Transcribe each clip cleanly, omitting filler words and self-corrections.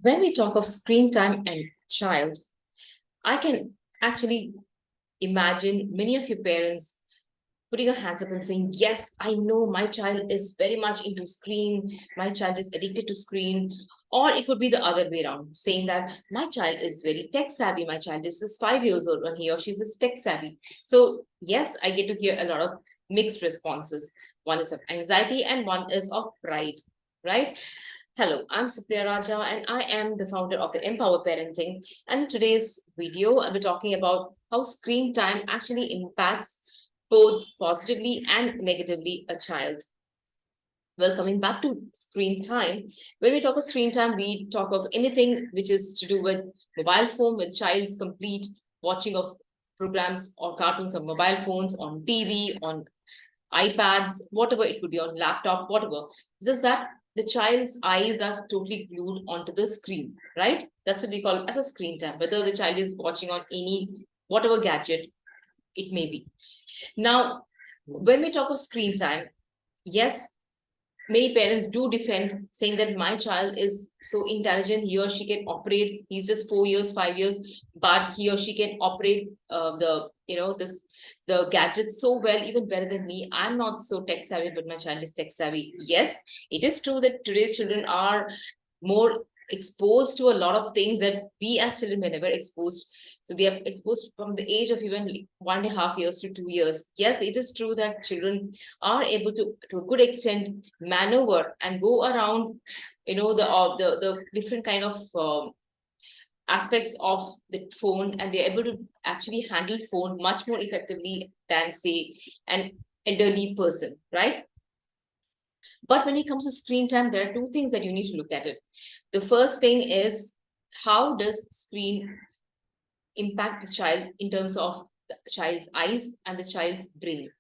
When we talk of screen time and child, I can actually imagine many of your parents putting your hands up and saying, yes, I know my child is very much into screen, my child is addicted to screen. Or it would be the other way around, saying that my child is very tech savvy, my child is just 5 years old and he or she is just tech savvy. So yes, I get to hear a lot of mixed responses. One is of anxiety and one is of pride, right? Hello, I'm Supriya Raja and I am the founder of the Empower Parenting. And in today's video, I'll be talking about how screen time actually impacts both positively and negatively a child. Well, coming back to screen time, when we talk of screen time, we talk of anything which is to do with mobile phone, with child's complete watching of programs or cartoons on mobile phones, on TV, on iPads, whatever it could be, on laptop, whatever. It's just that the child's eyes are totally glued onto the screen, right? That's what we call as a screen time, whether the child is watching on any whatever gadget it may be. Now, when we talk of screen time, yes, many parents do defend, saying that my child is so intelligent, he or she can operate, he's just 4 years, 5 years, but he or she can operate the gadget so well, even better than me. I'm not so tech savvy, but my child is tech savvy. Yes, it is true that today's children are more exposed to a lot of things that we as children were never exposed. So they are exposed from the age of even 1.5 years to 2 years. Yes, it is true that children are able to a good extent, maneuver and go around, the different kind of aspects of the phone, and they're able to actually handle phone much more effectively than, say, an elderly person, right? But when it comes to screen time, there are two things that you need to look at it. The first thing is, how does screen impact the child in terms of the child's eyes and the child's brain,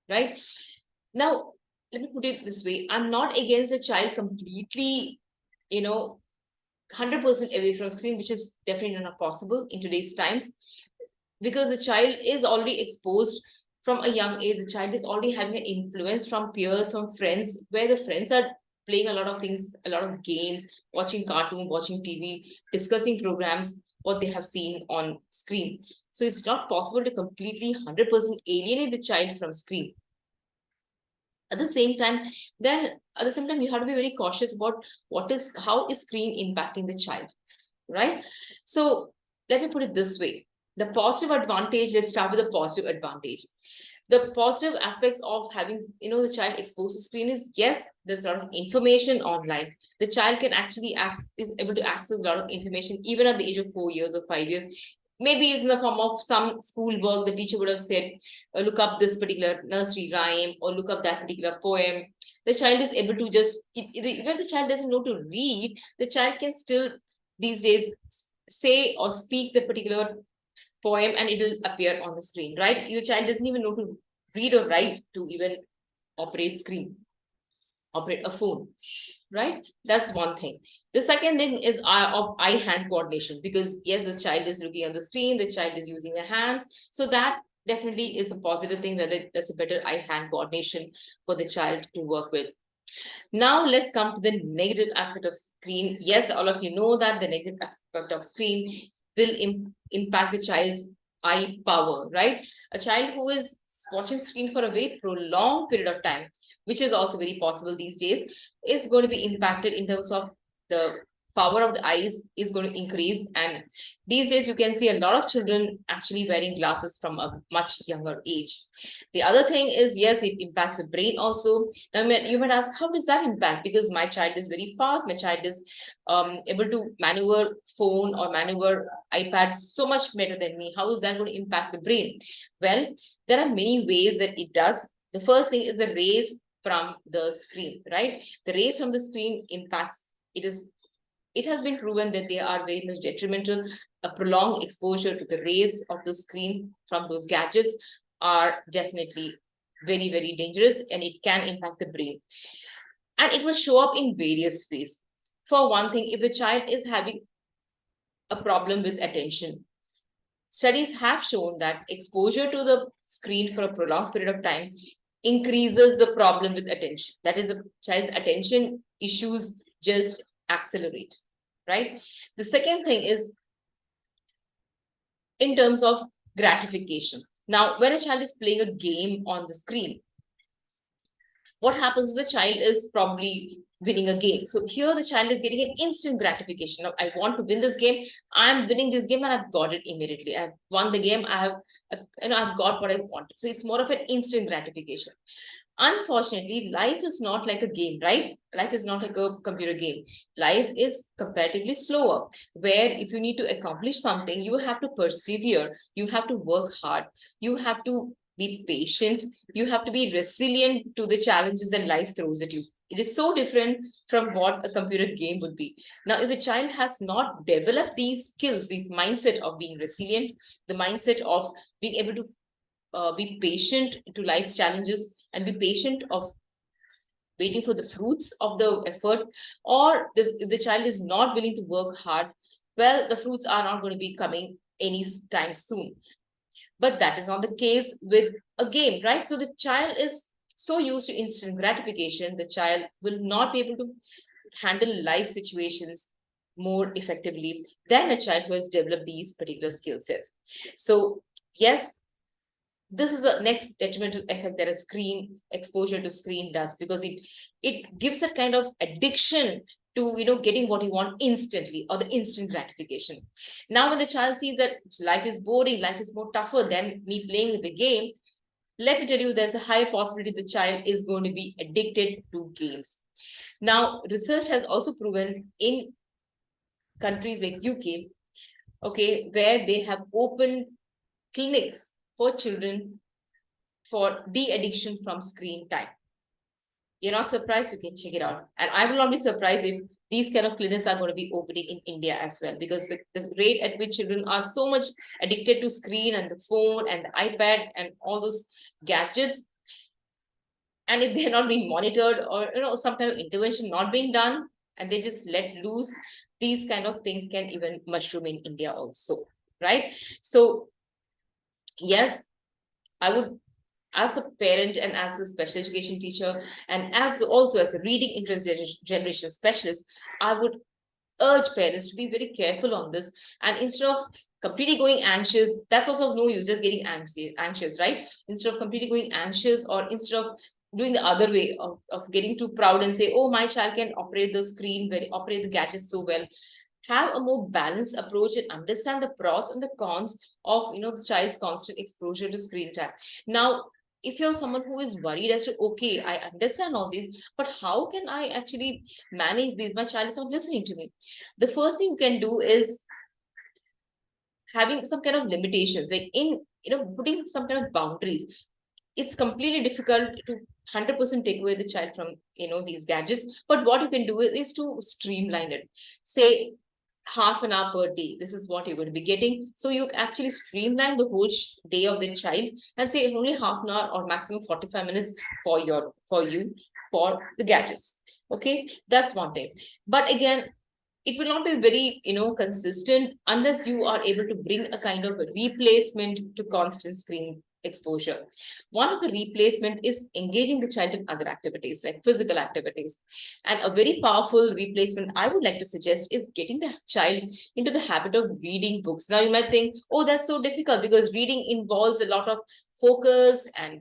right? Now, let me put it this way. I'm not against a child completely, 100% away from screen, which is definitely not possible in today's times, because the child is already exposed from a young age. The child is already having an influence from peers, from friends, where the friends are playing a lot of things, a lot of games, watching cartoon, watching TV, discussing programs, what they have seen on screen. So it's not possible to completely 100% alienate the child from screen. At the same time, then at the same time, you have to be very cautious about how is screen impacting the child, right? So let me put it this way. The positive advantage, let's start with the positive advantage. The positive aspects of having, the child exposed to screen is, yes, there's a lot of information online. The child can actually is able to access a lot of information even at the age of 4 years or 5 years. Maybe it's in the form of some school work. The teacher would have said, look up this particular nursery rhyme or look up that particular poem. The child is able to just, even if the child doesn't know to read, the child can still these days say or speak the particular poem and it will appear on the screen, right? Your child doesn't even know to read or write to even operate a phone, right? That's one thing. The second thing is of eye-hand coordination, because yes, the child is looking at the screen, the child is using their hands, so that definitely is a positive thing, whether there's a better eye-hand coordination for the child to work with. Now let's come to the negative aspect of screen. Yes, all of you know that the negative aspect of screen will impact the child's eye power, right? A child who is watching screen for a very prolonged period of time, which is also very possible these days, is going to be impacted in terms of the power of the eyes is going to increase. And these days you can see a lot of children actually wearing glasses from a much younger age. The other thing is, yes, it impacts the brain also. Now you might ask, how does that impact? Because my child is very fast, my child is able to maneuver phone or maneuver iPad so much better than me. How is that going to impact the brain? Well, there are many ways that it does. The first thing is the rays from the screen, right? The rays from the screen impacts, it has been proven that they are very much detrimental. A prolonged exposure to the rays of the screen from those gadgets are definitely very, very dangerous, and it can impact the brain. And it will show up in various ways. For one thing, if the child is having a problem with attention, studies have shown that exposure to the screen for a prolonged period of time increases the problem with attention. That is, a child's attention issues just accelerate, right? The second thing is in terms of gratification. Now, when a child is playing a game on the screen, what happens is the child is probably winning a game. So here the child is getting an instant gratification. Now, I want to win this game. I'm winning this game and I've got it immediately. I've won the game. I've got what I wanted. So it's more of an instant gratification. Unfortunately, life is not like a game, right? Life is not like a computer game. Life is comparatively slower, where if you need to accomplish something, you have to persevere, you have to work hard, you have to be patient, you have to be resilient to the challenges that life throws at you. It is so different from what a computer game would be. Now, if a child has not developed these skills, this mindset of being resilient, the mindset of being able to be patient to life's challenges and be patient of waiting for the fruits of the effort, or if the child is not willing to work hard, well, the fruits are not going to be coming any time soon. But that is not the case with a game, right? So the child is so used to instant gratification, the child will not be able to handle life situations more effectively than a child who has developed these particular skill sets. So yes, this is the next detrimental effect that a screen exposure to screen does, because it gives that kind of addiction to getting what you want instantly, or the instant gratification. Now when the child sees that life is boring, life is more tougher than me playing with the game, let me tell you, there's a high possibility the child is going to be addicted to games. Now research has also proven in countries like UK, okay, where they have opened clinics for children for de-addiction from screen time. You're not surprised, you can check it out. And I will not be surprised if these kind of clinics are going to be opening in India as well, because the rate at which children are so much addicted to screen and the phone and the iPad and all those gadgets, and if they're not being monitored, or some kind of intervention not being done, and they just let loose, these kind of things can even mushroom in India also, right? So yes, I would, as a parent and as a special education teacher, and as also as a reading interest generation specialist, I would urge parents to be very careful on this. And instead of completely going anxious, that's also of no use, just getting anxious, right? Instead of completely going anxious, or instead of doing the other way of getting too proud and say, oh, my child can operate the screen, operate the gadgets so well, have a more balanced approach and understand the pros and the cons of the child's constant exposure to screen time. Now, if you're someone who is worried as to, okay, I understand all these, but how can I actually manage these? My child is not listening to me. The first thing you can do is having some kind of limitations, like in putting some kind of boundaries. It's completely difficult to 100% take away the child from these gadgets, but what you can do is to streamline it. Say half an hour per day, this is what you're going to be getting. So you actually streamline the whole day of the child and say only half an hour or maximum 45 minutes for you for the gadgets. Okay, that's one thing. But again, it will not be very consistent unless you are able to bring a kind of a replacement to constant screen exposure. One of the replacement is engaging the child in other activities like physical activities, and a very powerful replacement I would like to suggest is getting the child into the habit of reading books. Now you might think, oh, that's so difficult, because reading involves a lot of focus and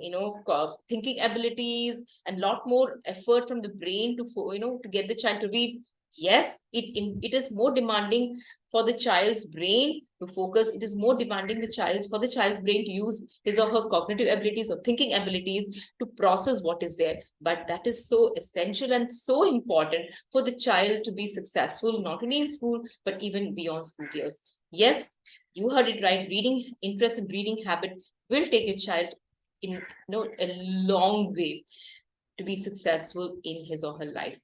thinking abilities and lot more effort from the brain to get the child to read. Yes, it is more demanding for the child's brain to focus. It is more demanding for the child's brain to use his or her cognitive abilities or thinking abilities to process what is there. But that is so essential and so important for the child to be successful, not only in school, but even beyond school years. Yes, you heard it right. Reading interest and reading habit will take a child in a long way to be successful in his or her life.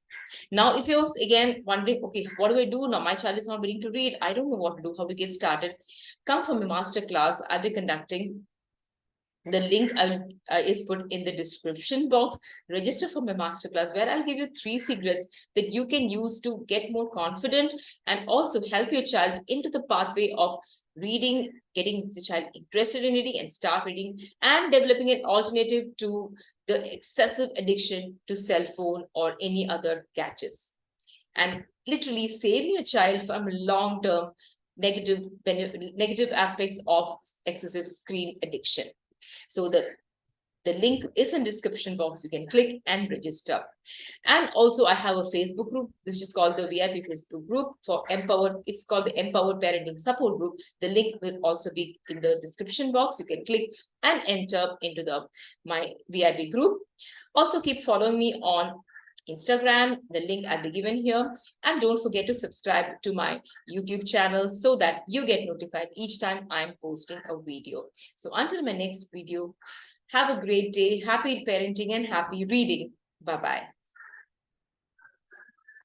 Now, if you're again wondering, okay, what do I do now? My child is not willing to read. I don't know what to do, how to get started. Come from a masterclass I'll be conducting. The link is put in the description box. Register for my masterclass, where I'll give you 3 secrets that you can use to get more confident and also help your child into the pathway of reading, getting the child interested in reading and start reading, and developing an alternative to the excessive addiction to cell phone or any other gadgets. and literally save your child from long-term negative aspects of excessive screen addiction. So the link is in description box. You can click and register. And also I have a Facebook group, which is called the VIP Facebook group for empowered. It's called the Empowered Parenting Support Group. The link will also be in the description box. You can click and enter into my VIP group. Also keep following me on Instagram. The link I'll be given here. And don't forget to subscribe to my YouTube channel so that you get notified each time I'm posting a video. So until my next video, have a great day, happy parenting and happy reading. Bye-bye.